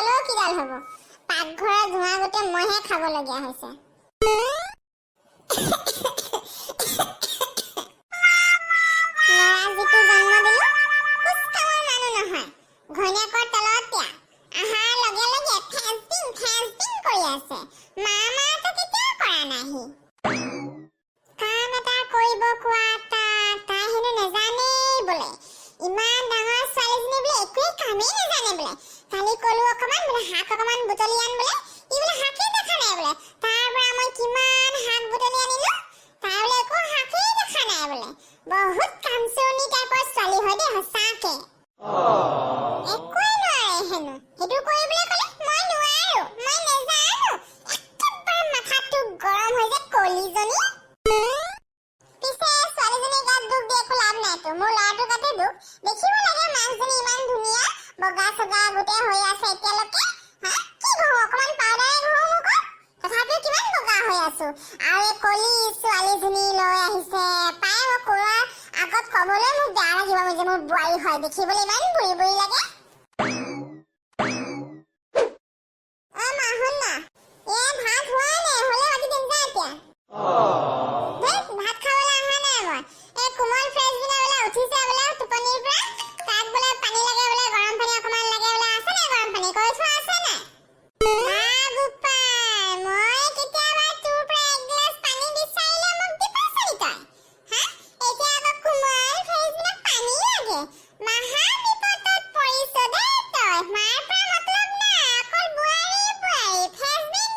হ'লেও কিডাল হ'ব পাকঘৰৰ ধোঁৱা গোটেই মহে খাবলগীয়া হৈছে ল'ৰা যিটো জন্ম দিলো কুস্কামৰ মানুহ নহয় ঘৈণীয়েকৰ তলত দিয়া আহাৰ লগে লগে ফেচবিং কৰি আছে মামাটো কেতিয়াও কৰা নাহি কাম এটা কৰিব কোৱা তাই হেনো নেজানেই বোলে ইমান ডাঙৰ ছোৱালীজনী বোলে একোৱে কামেই নেজানে বোলে কালি কলো অকমান বোলে শাক অকমান বুটলি আন বোলে ই বোলে শাকেই দেখা নাই বোলে তাৰ পৰা মই কিমান শাক বুটলি আনিলো তাই বোলে একো শাকেই দেখা নাই বোলে বহুত কামচুৰণী টাইপৰ ছোৱালী হয় দেই সঁচাকে একোৱে নোৱাৰে হেনো সেইটো কৰিবলৈ ক'লে মই নোৱাৰো মই নেজানো একেবাৰে মাথাটো গৰম হৈ যায় কলিজনী পিছে ছোৱালীজনী গাত দুখ দি একো লাভ নাইতো মোৰ ল'ৰাটোৰ গাতে দুখ দেখিব লাগে মাকজনী ইমান ধুনীয়া বগা চগা গোটেই হৈ আছে এতিয়ালৈকে কি ঘৰ অকমান পাউডাৰে ঘৰ মুখত তথাপিও কিমান বগা হৈ আছো আৰু এই কলি ছোৱালীজনী লৈ আহিছে পাই মই কোৱাৰ আগত ক'বলৈ মোক বেয়া লাগিব যে মোৰ বোৱাৰী হয় দেখিবলৈ ইমান বুঢ়ী বুঢ়ী লাগে ভাত হোৱাই নাই হ'লে মাতি দিম যা এতিয়া ভাত খাবলৈ অহা নাই মই এই কোমল ফ্ৰেছবিনা বোলে উঠিছে বোলে টোপনিৰ পৰা তাক বোলে পানী লাগে বোলে গৰম পানী অকমান লাগে বোলে আছে নাই গৰম পানী কৈ থোৱা আছে নাই মই কেতিয়াবা তোৰ পৰা এক গিলাচ পানী বিচাৰিলে মোক দিবাচোন তই এতিয়া আকৌ কোমল ফ্ৰেছবিনা পানী লাগে মহা বিপদত পৰিছ দেই তই মাৰ পৰা মতলব নাই অকল বোৱাৰী ফ্ৰেছবিন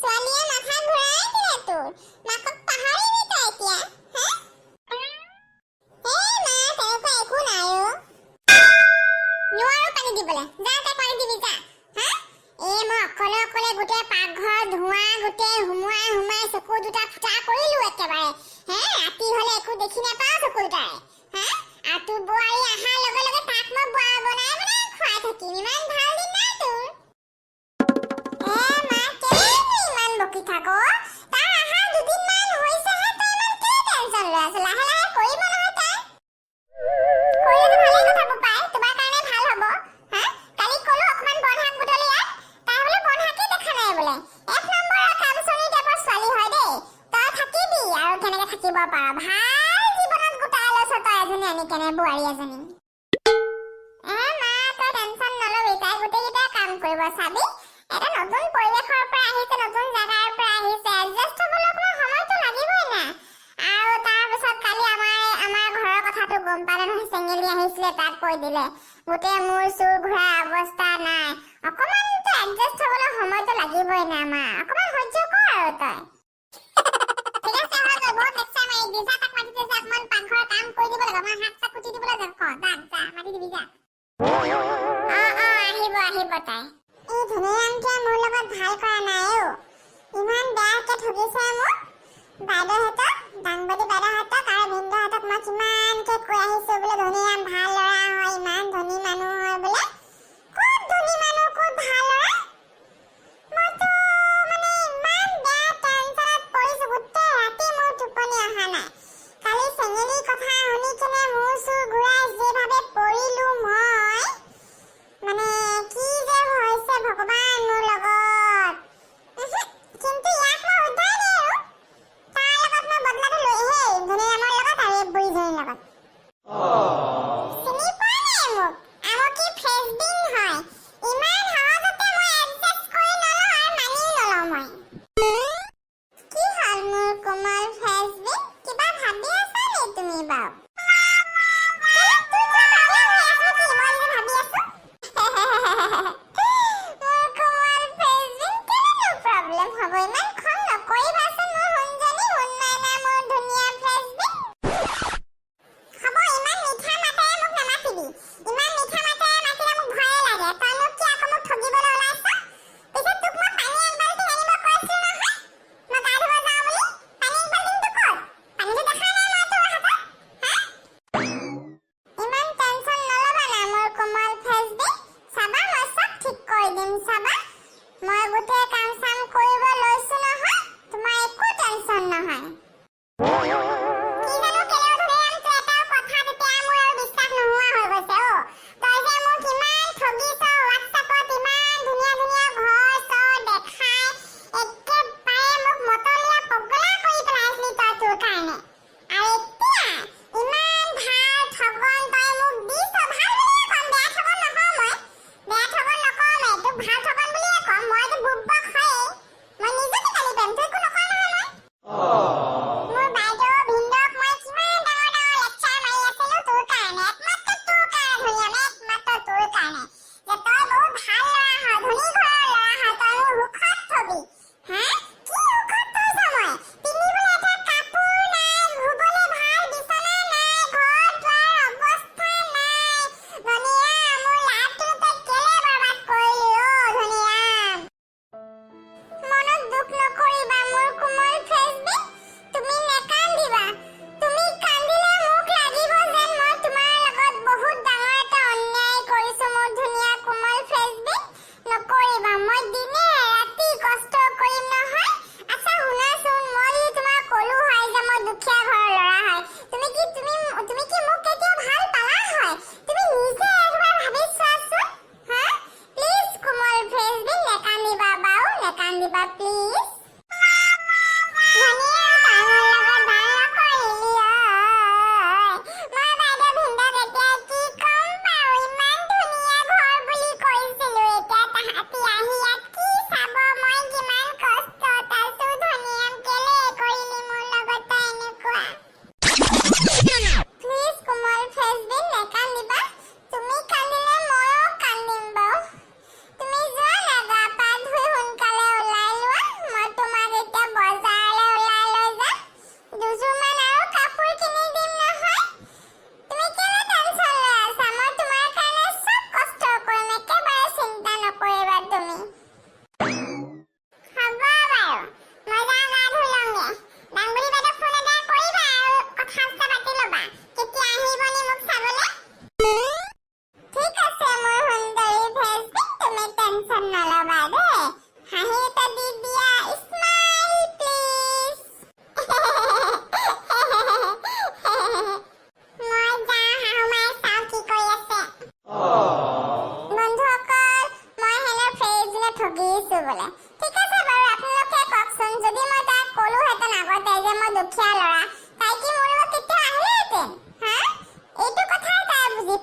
ছোৱালীয়ে মাথা ঘূৰাই দিলে তোৰ মাকক পাহৰিলি তই এতিয়া তেনেকুৱা একো নাই নোৱাৰো পানী দিবলৈ যা তই পানী দিবি যা মই অকলে গোটেই পাকঘৰ ধোঁৱা গোটেই সুমুৱাই চকু দুটা ফুটা কৰিলো একেবাৰে ৰাতি হ'লে একো দেখি নাপাওঁ চকু দুটাৰে আৰু তোৰ বোৱাৰী অহাৰ লগে লগে তাক মই বনাই খুৱাই থাকিম ইমান ভাল দিন নাই তোৰ ইমান বকি থাক তাৰ আহা দুদিনমান হৈছেহে তই ইমান কি টেনচন লৈ আছ লাহে লাহে কৰিব নহয় তই কৰিলে ভালেই কথা পাই তোমাৰ কাৰণে ভাল হ'ব কালি ক'লো অকমান বনশাক বুটলি আন তাই বোলে বনশাকেই দেখা নাই বোলে এক নম্বৰৰ কামচুৰণী টাইপৰ ছোৱালী হয় দেই তই থাকিবি আৰু কেনেকে থাকিব পাৰ ভাল জীৱনত গোটাই লৈছ তই এজনী আনি কেনে বোৱাৰী এজনী তই টেনচন নলবি তাই গোটেইকেইটা কাম কৰিব চাবি এটা নতুন পৰিৱেশৰ পৰা আহিছে নতুন জাগাৰ পৰা আহিছে এডজাষ্ট হ'বলৈ অকমান সময়টো লাগিবই না আৰু তাৰ পিছত কালি আমাৰ ঘৰৰ কথাটো গম পালে নহয় চেঙেলি আহিছিলে তাক কৈ দিলে গোটেই মোৰ চুৰ ঘূৰা অৱস্থা নাই অকমানতো এডজাষ্ট হ'বলৈ সময়টো লাগিবই না আমাৰ অকমান সহ্য কৰ আৰু তই ঠিক আছে হৈ গ'ল বহুত লেকচাৰ মাৰি দিছা তাক মাতি দিছে অকমান পাকঘৰৰ কাম কৰি দিব লাগে মই শাক চাক কুটি দিবলৈ যাম যা মাতি দিবি যা আহিব তাই এই ধুনীয়াকে মোৰ লগত ভাল কৰা নাই ইমান বেয়াকে ঠগিছে মোক বাইদেউহঁতক ডাংবদী বাইদেউহঁতক আৰু ভিনদেউহঁতক মই কিমানকে কৈ আহিছো বোলে ধুনীয়া ভাল ল'ৰা হয় ইমান ধনী মানুহ হয় বোলে ক'ত ধনী মানুহ ক'ত ভাল ল'ৰা মইতো মানে ইমান বেয়া টেনচনত পৰিছো গোটেই ৰাতি মোৰ টোপনি অহা নাই কালি চেঙেলিৰ কথা শুনি কেনে মোৰ চুৰ ঘূৰাই যেভাৱে পৰিলো মই মানে কি যে হৈছে ভগৱান মোৰ লগত কিন্তু ইয়াক মই উদ্ধাৰ দিওঁ তাৰ লগত মই বদলাটো লৈহে ধুনীয়া আমাৰ লগত আৰু এই বুঢ়ীজনীৰ লগত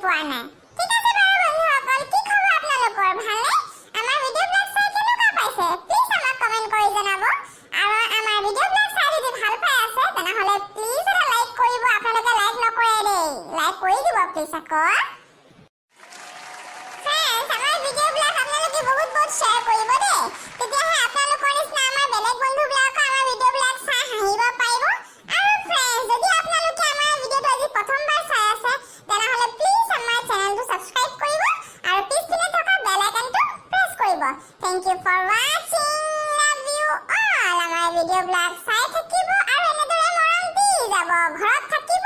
পোৱা নাই। ঠিক আছে বাৰু বন্ধুসকল, কি খবৰ আপোনালোকৰ? ভালনে? আমাৰ ভিডিঅ'বিলাক চাই কেনেকুৱা পাইছে? প্লিজ আমাক কমেণ্ট কৰি জনাব। আৰু আমাৰ ভিডিঅ'বিলাক চাই যদি ভাল পাই আছে তেনেহ'লে প্লিজ এটা লাইক কৰিব। আপোনালোকে লাইক নকৰে দেই, লাইক কৰি দিব প্লিজ আকৌ। ফ্ৰেণ্ডছ, আমাৰ ভিডিঅ'বিলাক আপোনালোকে বহুত শ্বেয়াৰ কৰিব দেই। তেতিয়াহে আপোনালোকৰ নিচিনা আমাৰ বেলেগ বন্ধুবিলাকে আমাৰ ভিডিঅ'বিলাক চাই হাঁহিব পাৰিব। আৰু ফ্ৰেণ্ডছ, যদি আপোনালোকে আমাৰ ভিডিঅ'টো আজি প্ৰথমবাৰ চাই আছে তেনেহ'লে প্লিজ আমাৰ চেনেলটো ছাবস্ক্ৰাইব কৰিব আৰু পিছপিনে থকা বেল আইকনটো প্ৰেছ কৰিব। থেংক ইউ ফৰ ৱাচিং। Love you all. আমাৰ ভিডিঅ'বিলাক চাই থাকিব আৰু এনেদৰে মৰম দি যাব। ঘৰত থাকিব,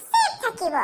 ছেফ থাকিব।